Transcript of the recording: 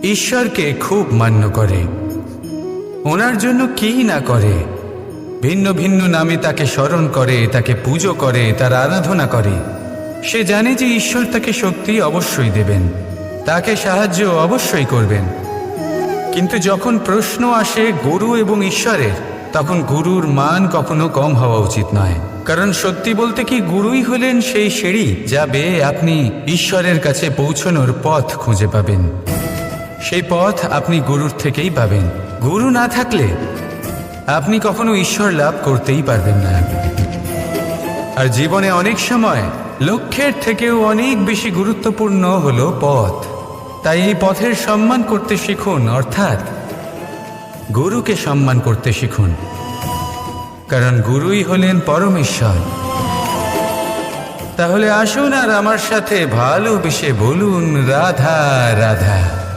ঈশ্বরকে খুব মান্য করে, ওনার জন্য কি না করে। ভিন্ন ভিন্ন নামে তাকে স্মরণ করে, তাকে পুজো করে, তার আরাধনা করে। সে জানে যে ঈশ্বর তাকে শক্তি অবশ্যই দেবেন, তাকে সাহায্য অবশ্যই করবেন। কিন্তু যখন প্রশ্ন আসে গুরু এবং ঈশ্বরের, তখন গুরুর মান কখনো কম হওয়া উচিত নয়। কারণ সত্যি বলতে কি, গুরুই হলেন সেই সিঁড়ি যা বেয়ে আপনি ঈশ্বরের কাছে পৌঁছানোর পথ খুঁজে পাবেন। সেই পথ আপনি গুরুর থেকেই পাবেন। গুরু না থাকলে আপনি কখনো ঈশ্বর লাভ করতেই পারবেন না। আর জীবনে অনেক সময় লক্ষ্যের থেকেও অনেক বেশি গুরুত্বপূর্ণ হলো পথ। তাই এই পথের সম্মান করতে শিখুন, অর্থাৎ গুরুকে সম্মান করতে শিখুন, কারণ গুরুই হলেন পরমেশ্বর। তাহলে আসুন আর আমার সাথে ভালোবেসে বলুন রাধা রাধা।